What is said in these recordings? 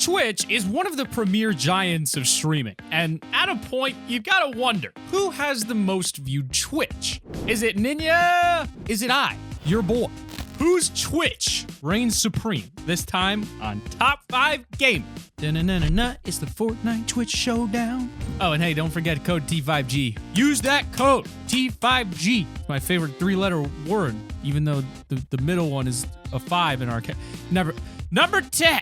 Twitch is one of the premier giants of streaming, and at a point, you gotta wonder, who has the most viewed Twitch? Is it Ninja? Is it I, your boy? Whose Twitch reigns supreme, this time on Top 5 Gaming? Da-na-na-na-na, it's the Fortnite Twitch Showdown. Oh, and hey, don't forget code T5G. Use that code, T5G. It's my favorite three-letter word, even though the middle one is a 5 in our Number 10.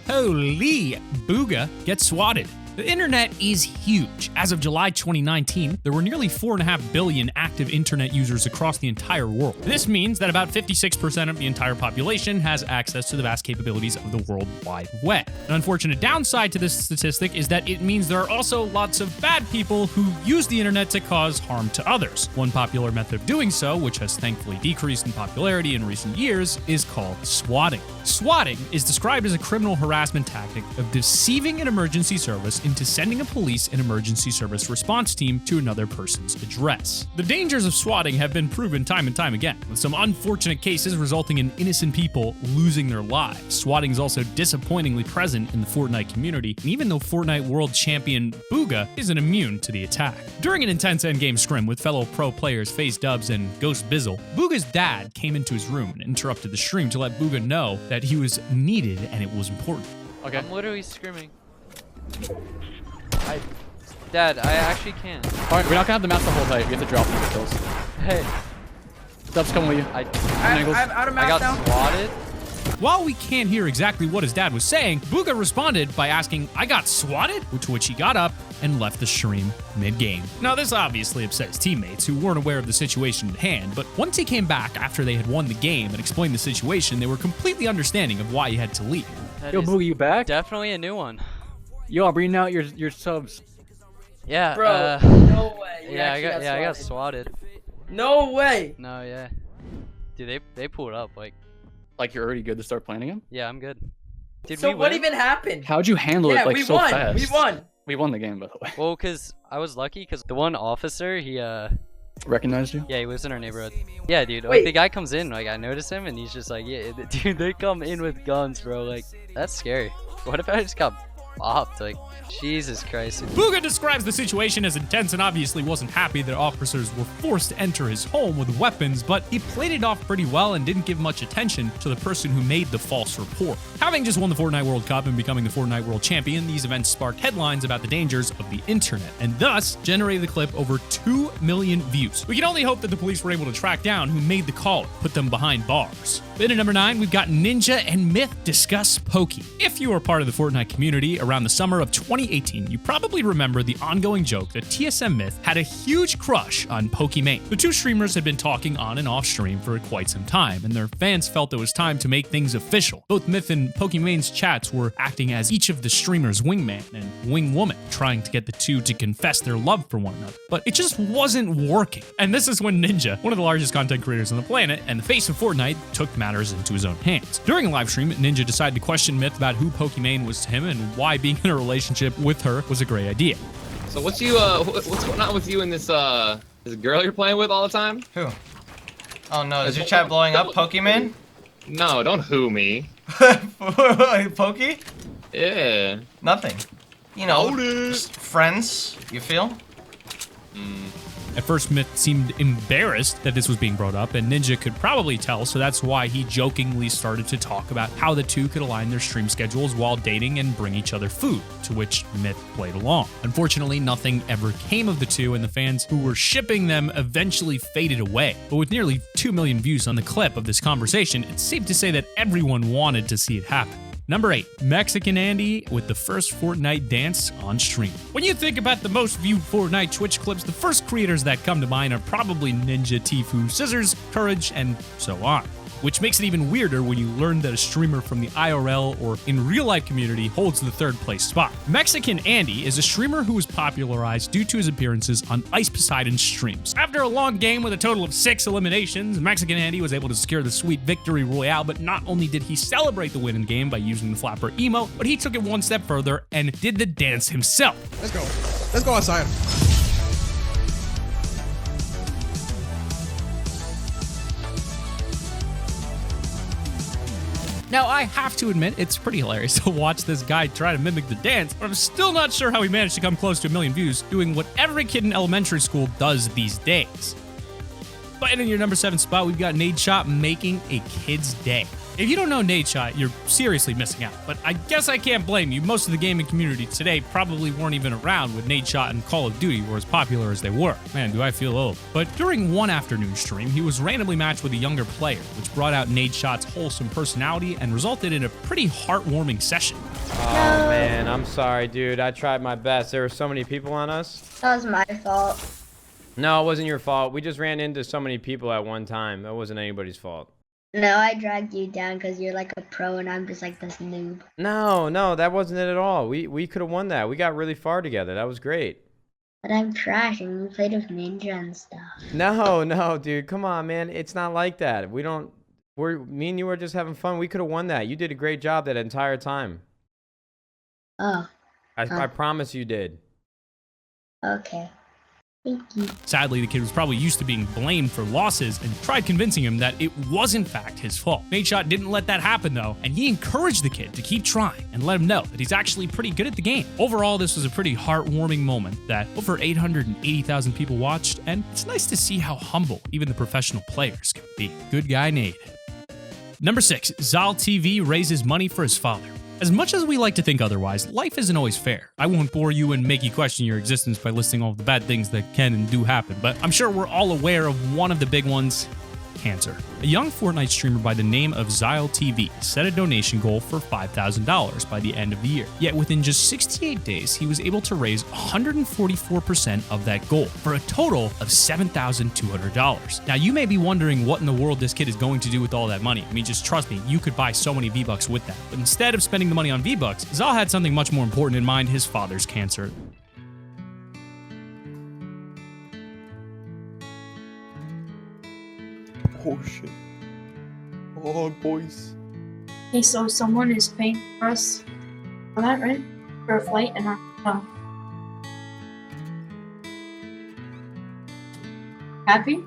Holy Booga gets swatted. The internet is huge. As of July 2019, there were nearly 4.5 billion active internet users across the entire world. This means that about 56% of the entire population has access to the vast capabilities of the World Wide Web. An unfortunate downside to this statistic is that it means there are also lots of bad people who use the internet to cause harm to others. One popular method of doing so, which has thankfully decreased in popularity in recent years, is called swatting. Swatting is described as a criminal harassment tactic of deceiving an emergency service into sending a police and emergency service response team to another person's address. The dangers of swatting have been proven time and time again, with some unfortunate cases resulting in innocent people losing their lives. Swatting is also disappointingly present in the Fortnite community, and even though Fortnite world champion Booga isn't immune to the attack. During an intense endgame scrim with fellow pro players Face Dubs and Ghost Bizzle, Booga's dad came into his room and interrupted the stream to let Booga know that he was needed and it was important. Okay. I'm literally screaming. Dad, I actually can't. Alright, we're not gonna have the mask the whole fight. We have to drop the kills. Hey. Dubs coming with you. I'm out of mask now. I got swatted. While we can't hear exactly what his dad was saying, Booga responded by asking, "I got swatted?" To which he got up and left the stream mid-game. Now, this obviously upset his teammates, who weren't aware of the situation at hand, but once he came back after they had won the game and explained the situation, they were completely understanding of why he had to leave. Yo, Booga, you back? Definitely a new one. Yo, I'm bringing out your subs. Yeah, bro, no way. Yeah, I got swatted. No way. No, yeah. Dude, they pulled up like you're already good to start planning him? Yeah, I'm good. Dude, so what even happened? How'd you handle it so fast? We won. We won the game, by the way. Well, cause I was lucky, cause the one officer, he recognized you? Yeah, he lives in our neighborhood. Yeah, dude. Like, the guy comes in, like I notice him, and he's just like, yeah, dude, they come in with guns, bro. Like, that's scary. What if I just got bopped? Like, Jesus Christ. Booga describes the situation as intense and obviously wasn't happy that officers were forced to enter his home with weapons, but he played it off pretty well and didn't give much attention to the person who made the false report. Having just won the Fortnite World Cup and becoming the Fortnite World Champion, these events sparked headlines about the dangers of the internet, and thus generated the clip over 2 million views. We can only hope that the police were able to track down who made the call and put them behind bars. Then at number 9, we've got Ninja and Myth discuss pokey. If you are part of the Fortnite community around the summer of 2018, you probably remember the ongoing joke that TSM Myth had a huge crush on Pokimane. The two streamers had been talking on and off stream for quite some time, and their fans felt it was time to make things official. Both Myth and Pokimane's chats were acting as each of the streamers' wingman and wingwoman, trying to get the two to confess their love for one another. But it just wasn't working. And this is when Ninja, one of the largest content creators on the planet and the face of Fortnite, took matters into his own hands. During a live stream, Ninja decided to question Myth about who Pokimane was to him and why being in a relationship with her was a great idea. So what's going on with you and this girl you're playing with all the time? Who? Oh no, is your chat blowing up, Pokemon? No, don't who me. Pokey? Yeah. Nothing. You know, just friends, you feel? At first, Myth seemed embarrassed that this was being brought up, and Ninja could probably tell, so that's why he jokingly started to talk about how the two could align their stream schedules while dating and bring each other food, to which Myth played along. Unfortunately, nothing ever came of the two, and the fans who were shipping them eventually faded away. But with nearly 2 million views on the clip of this conversation, it's safe to say that everyone wanted to see it happen. Number 8, MexicanAndy with the first Fortnite dance on stream. When you think about the most viewed Fortnite Twitch clips, the first creators that come to mind are probably Ninja, Tfue, Scissors, Courage, and so on. Which makes it even weirder when you learn that a streamer from the IRL or in real life community holds the 3rd place spot. MexicanAndy is a streamer who was popularized due to his appearances on Ice Poseidon's streams. After a long game with a total of 6 eliminations, MexicanAndy was able to secure the sweet victory royale, but not only did he celebrate the win in game by using the flapper emote, but he took it one step further and did the dance himself. Let's go. Let's go outside. Now, I have to admit, it's pretty hilarious to watch this guy try to mimic the dance, but I'm still not sure how he managed to come close to 1 million views doing what every kid in elementary school does these days. But in your number 7 spot, we've got nadeshot making a kid's day. If you don't know nadeshot, you're seriously missing out. But I guess I can't blame you. Most of the gaming community today probably weren't even around when nadeshot and Call of Duty were as popular as they were. Man, do I feel old. But during one afternoon stream, he was randomly matched with a younger player, which brought out nadeshot's wholesome personality and resulted in a pretty heartwarming session. Oh man, I'm sorry, dude. I tried my best. There were so many people on us. That was my fault. No, it wasn't your fault. We just ran into so many people at one time. That wasn't anybody's fault. No, I dragged you down because you're like a pro and I'm just like this noob. No, that wasn't it at all. We could have won that. We got really far together. That was great. But I'm trash and we played with Ninja and stuff. No, dude. Come on, man. It's not like that. Me and you were just having fun. We could have won that. You did a great job that entire time. Oh. I promise you did. Okay. Thank you. Sadly, the kid was probably used to being blamed for losses and tried convincing him that it was in fact his fault. nadeshot didn't let that happen though, and he encouraged the kid to keep trying and let him know that he's actually pretty good at the game. Overall, this was a pretty heartwarming moment that over 880,000 people watched, and it's nice to see how humble even the professional players can be. Good guy, Nade. Number 6, SolTV raises money for his father. As much as we like to think otherwise, life isn't always fair. I won't bore you and make you question your existence by listing all of the bad things that can and do happen, but I'm sure we're all aware of one of the big ones: cancer. A young Fortnite streamer by the name of SolTV set a donation goal for $5,000 by the end of the year. Yet within just 68 days, he was able to raise 144% of that goal for a total of $7,200. Now, you may be wondering what in the world this kid is going to do with all that money. I mean, just trust me, you could buy so many V-Bucks with that. But instead of spending the money on V-Bucks, Zal had something much more important in mind: his father's cancer. Oh shit. Oh boys. Okay, so someone is paying for us for that, right? For a flight and no. Happy?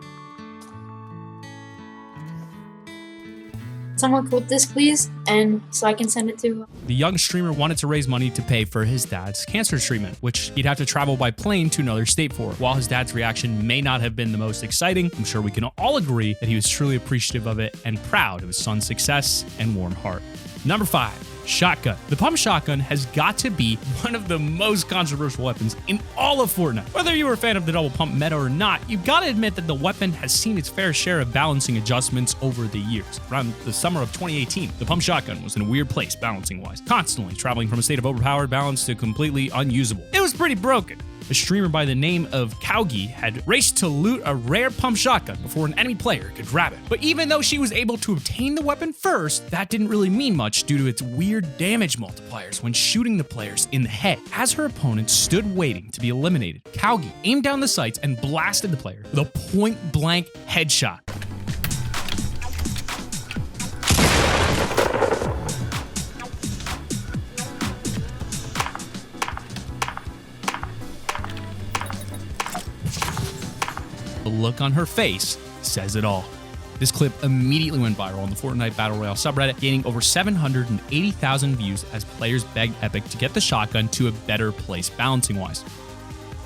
Someone quote this, please, and so I can send it to. The young streamer wanted to raise money to pay for his dad's cancer treatment, which he'd have to travel by plane to another state for. While his dad's reaction may not have been the most exciting, I'm sure we can all agree that he was truly appreciative of it and proud of his son's success and warm heart. Number 5. Shotgun. The pump shotgun has got to be one of the most controversial weapons in all of Fortnite. Whether you were a fan of the double pump meta or not, you've got to admit that the weapon has seen its fair share of balancing adjustments over the years. Around the summer of 2018, the pump shotgun was in a weird place balancing-wise, constantly traveling from a state of overpowered balance to completely unusable. It was pretty broken. A streamer by the name of Cowgie had raced to loot a rare pump shotgun before an enemy player could grab it. But even though she was able to obtain the weapon first, that didn't really mean much due to its weird damage multipliers when shooting the players in the head. As her opponent stood waiting to be eliminated, Cowgie aimed down the sights and blasted the player with a point-blank headshot. The look on her face says it all. This clip immediately went viral on the Fortnite Battle Royale subreddit, gaining over 780,000 views as players begged Epic to get the shotgun to a better place balancing-wise.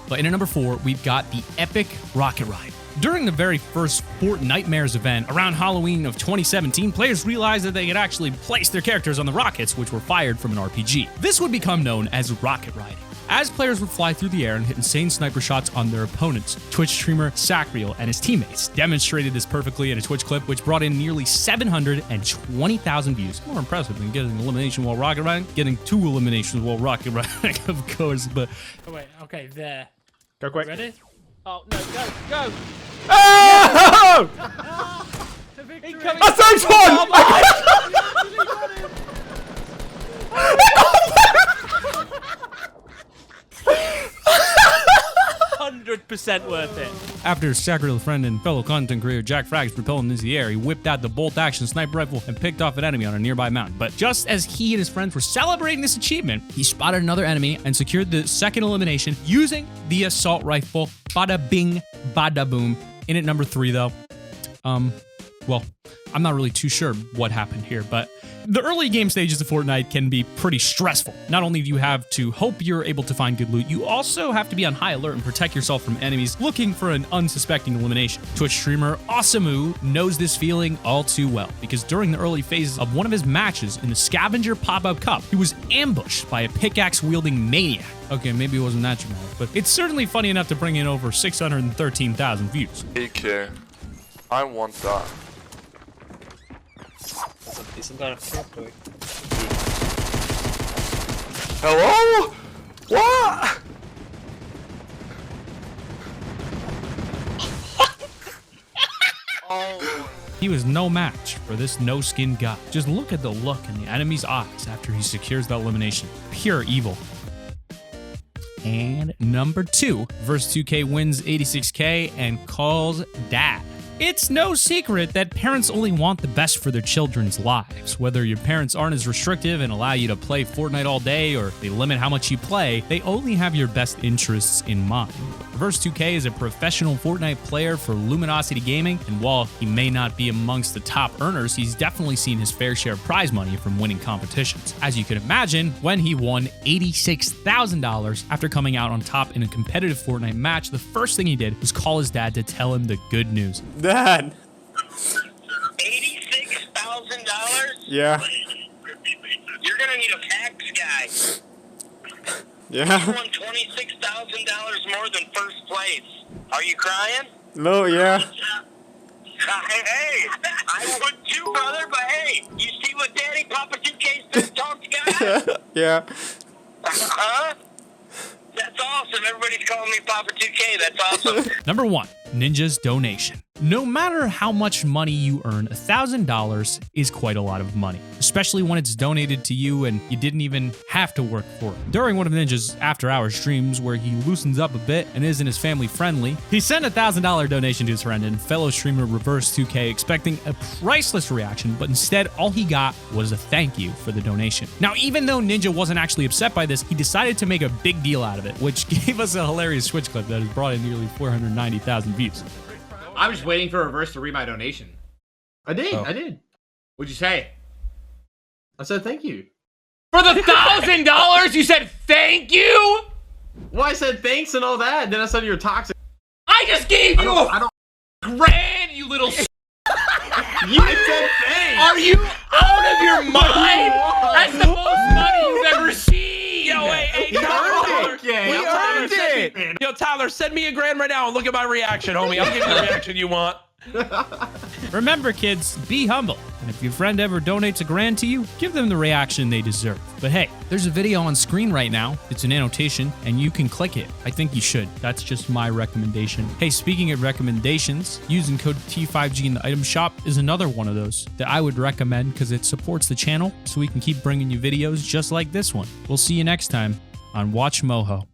But in at number 4, we've got the epic rocket ride. During the very first Fortnitemares event around Halloween of 2017, players realized that they could actually place their characters on the rockets, which were fired from an RPG. This would become known as rocket riding, as players would fly through the air and hit insane sniper shots on their opponents. Twitch streamer Sacriel and his teammates demonstrated this perfectly in a Twitch clip, which brought in nearly 720,000 views. More impressive than getting an elimination while rocket riding. Getting 2 eliminations while rocket riding, of course, but... Oh, wait, okay, there. Go quick. Ready? Oh, no, go! Oh! The victory! A third one! 100% worth it. After Sacriel's friend and fellow content creator Jack Frags propelled into the air, he whipped out the bolt-action sniper rifle and picked off an enemy on a nearby mountain. But just as he and his friends were celebrating this achievement, he spotted another enemy and secured the second elimination using the assault rifle. Bada bing, bada boom. In at number 3, though, well, I'm not really too sure what happened here, but The early game stages of Fortnite can be pretty stressful. Not only do you have to hope you're able to find good loot, you also have to be on high alert and protect yourself from enemies looking for an unsuspecting elimination. Twitch streamer Asamu knows this feeling all too well, because during the early phases of one of his matches in the Scavenger Pop-Up Cup, he was ambushed by a pickaxe-wielding maniac. Okay, maybe it wasn't that dramatic, but it's certainly funny enough to bring in over 613,000 views. AK. I want that. Hello? What? He was no match for this no-skin guy. Just look at the look in the enemy's eyes after he secures the elimination. Pure evil. And number 2, verse 2K wins 86K and calls dad. It's no secret that parents only want the best for their children's lives. Whether your parents aren't as restrictive and allow you to play Fortnite all day, or they limit how much you play, they only have your best interests in mind. Verse 2K is a professional Fortnite player for Luminosity Gaming, and while he may not be amongst the top earners, he's definitely seen his fair share of prize money from winning competitions. As you can imagine, when he won $86,000 after coming out on top in a competitive Fortnite match, the first thing he did was call his dad to tell him the good news. Dad. $86,000? Yeah. You're gonna need a tax guy. Yeah. You won $26,000 more than first place. Are you crying? No, yeah. Hey, I would too, brother, but hey, you see what Daddy Papa 2K's been talk to guys? Yeah. Huh? That's awesome. Everybody's calling me Papa 2K. That's awesome. Number 1, Ninja's donation. No matter how much money you earn, $1,000 is quite a lot of money, especially when it's donated to you and you didn't even have to work for it. During one of Ninja's after-hours streams where he loosens up a bit and isn't as family-friendly, he sent a $1,000 donation to his friend and fellow streamer Reverse 2K, expecting a priceless reaction, but instead all he got was a thank you for the donation. Now, even though Ninja wasn't actually upset by this, he decided to make a big deal out of it, which gave us a hilarious Switch clip that has brought in nearly 490,000 views. I'm just waiting for Reverse to read my donation. I did. What'd you say? I said thank you. For the $1,000, you said thank you? Well, I said thanks and all that. Then I said you're toxic. I just gave you I don't. grand, you little. You said thanks. Are you out of your mind? That's the most money you've ever seen. Yo, hey, Yo, Tyler, send me $1,000 right now and look at my reaction, homie. I'll give you the reaction you want. Remember, kids, be humble. And if your friend ever donates $1,000 to you, give them the reaction they deserve. But hey, there's a video on screen right now. It's an annotation, and you can click it. I think you should. That's just my recommendation. Hey, speaking of recommendations, using code T5G in the item shop is another one of those that I would recommend because it supports the channel so we can keep bringing you videos just like this one. We'll see you next time on Watch Moho.